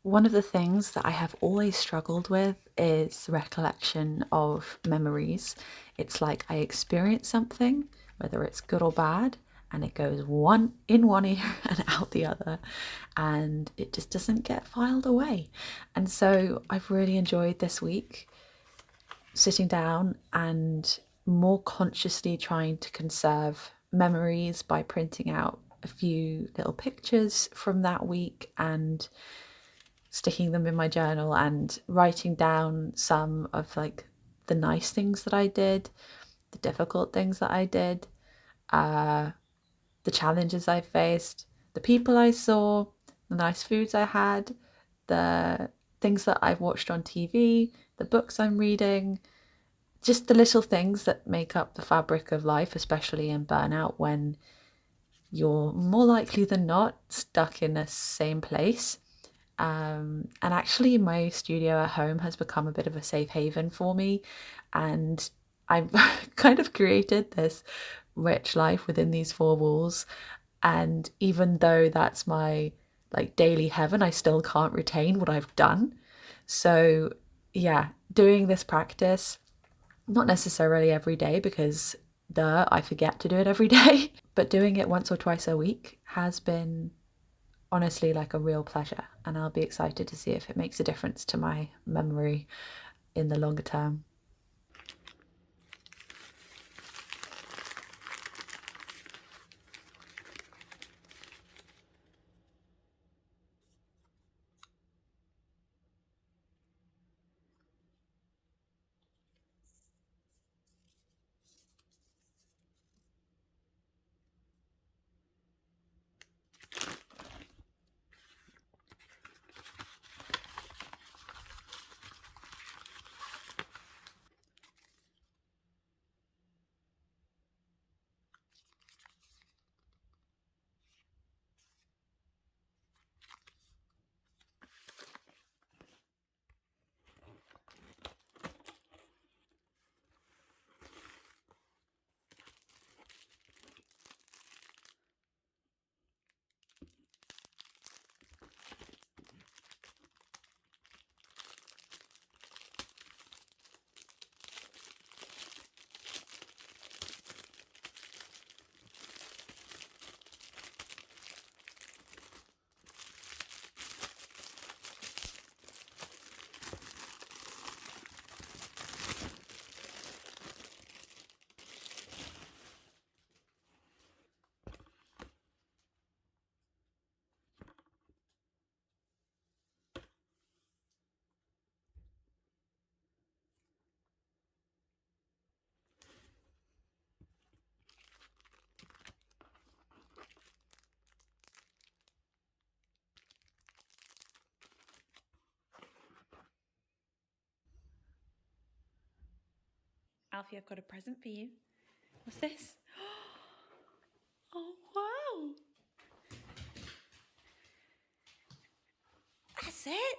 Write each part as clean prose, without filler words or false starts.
One of the things that I have always struggled with is recollection of memories. It's like I experience something, whether it's good or bad, and it goes one in one ear and out the other, and it just doesn't get filed away. And so I've really enjoyed this week sitting down and more consciously trying to conserve memories by printing out a few little pictures from that week and sticking them in my journal and writing down some of like the nice things that I did, the difficult things that I did, uh, the challenges I faced, the people I saw, the nice foods I had, the things that I've watched on TV, the books I'm reading, just the little things that make up the fabric of life, especially in burnout when you're more likely than not stuck in the same place. And actually, my studio at home has become a bit of a safe haven for me. And I've kind of created this rich life within these four walls. And even though that's my like daily heaven, I still can't retain what I've done. So, yeah, doing this practice, not necessarily every day because I forget to do it every day, but doing it once or twice a week has been honestly like a real pleasure, and I'll be excited to see if it makes a difference to my memory in the longer term. Alfie, I've got a present for you. What's this? Oh, wow. That's it.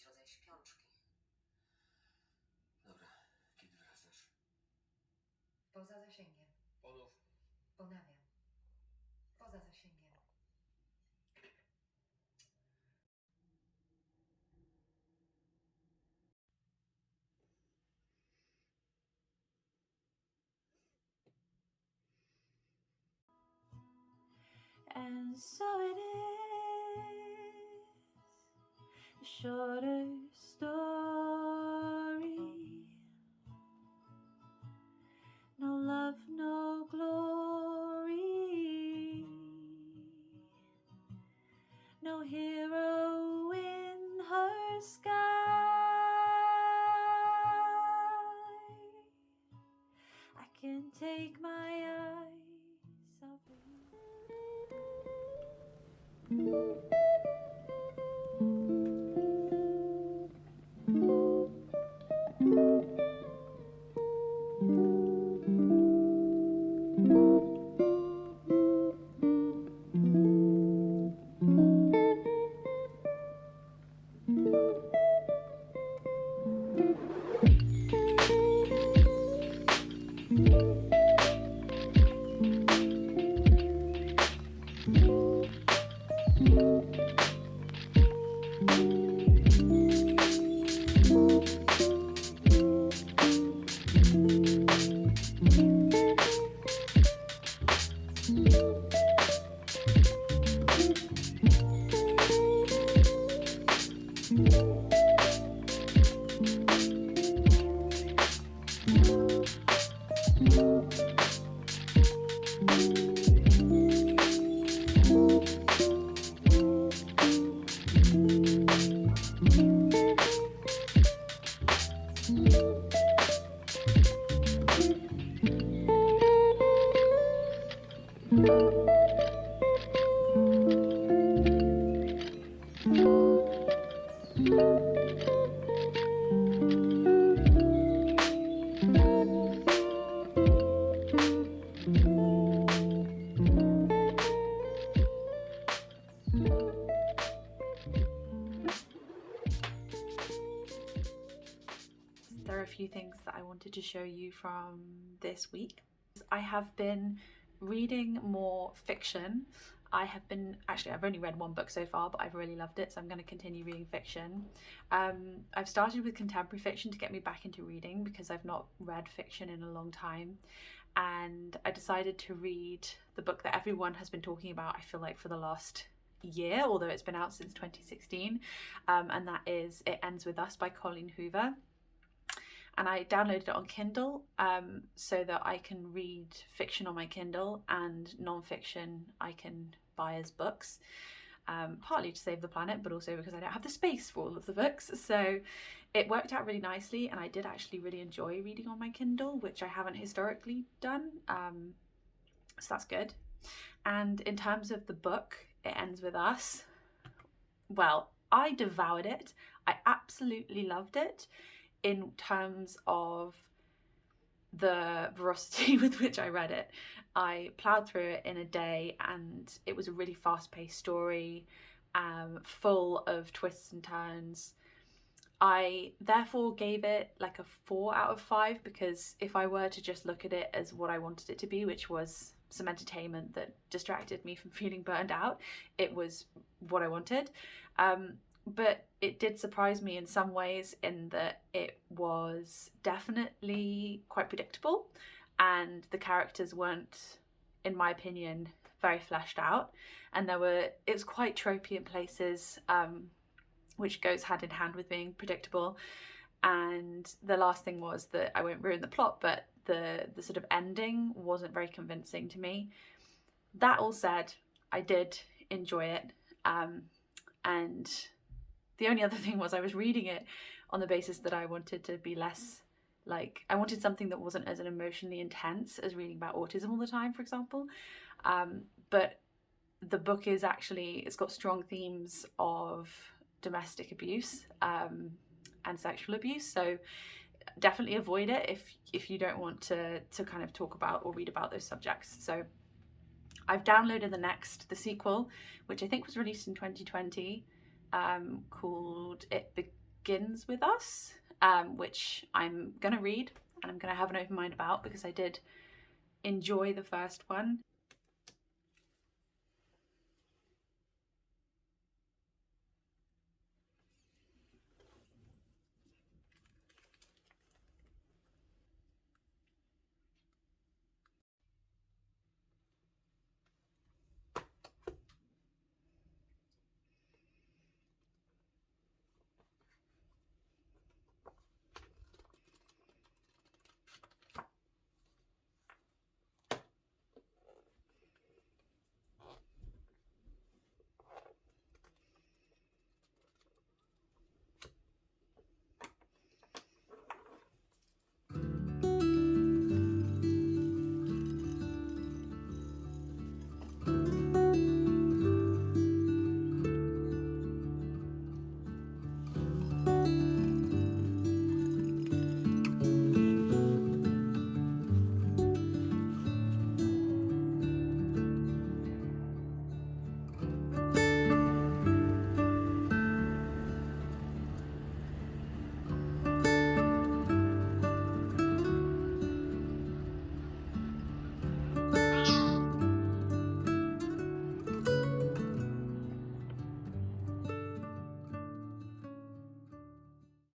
jakiś rodzaj śpiączki. Dobra, kiedy wracasz? Poza zasięgiem. Ponów. Ponawiam. Poza zasięgiem. And so it is, a shorter story. No love, no glory. No hero in her sky. I can't take my eyes off of you. There are a few things that I wanted to show you from this week. I have been reading more fiction. I've only read one book so far, but I've really loved it, so I'm going to continue reading fiction. I've started with contemporary fiction to get me back into reading because I've not read fiction in a long time, and I decided to read the book that everyone has been talking about, I feel like, for the last year, although it's been out since 2016, and that is It Ends With Us by Colleen Hoover. And I downloaded it on Kindle so that I can read fiction on my Kindle and non-fiction I can buy as books, partly to save the planet, but also because I don't have the space for all of the books. So it worked out really nicely, and I did actually really enjoy reading on my Kindle, which I haven't historically done. So that's good. And in terms of the book, It Ends With Us, well, I devoured it. I absolutely loved it. In terms of the veracity with which I read it, I ploughed through it in a day, and it was a really fast-paced story, full of twists and turns. I therefore gave it like a 4 out of 5, because if I were to just look at it as what I wanted it to be, which was some entertainment that distracted me from feeling burned out, it was what I wanted. But it did surprise me in some ways, in that it was definitely quite predictable, and the characters weren't, in my opinion, very fleshed out, and it was quite tropey in places, which goes hand in hand with being predictable. And the last thing was that, I won't ruin the plot, but the sort of ending wasn't very convincing to me. That all said, I did enjoy it, and the only other thing was I was reading it on the basis that I wanted to be less, like, I wanted something that wasn't as emotionally intense as reading about autism all the time, for example. But the book is actually, it's got strong themes of domestic abuse and sexual abuse, so definitely avoid it if you don't want to kind of talk about or read about those subjects. So I've downloaded the sequel, which I think was released in 2020, called begins with us, which I'm going to read and I'm going to have an open mind about because I did enjoy the first one.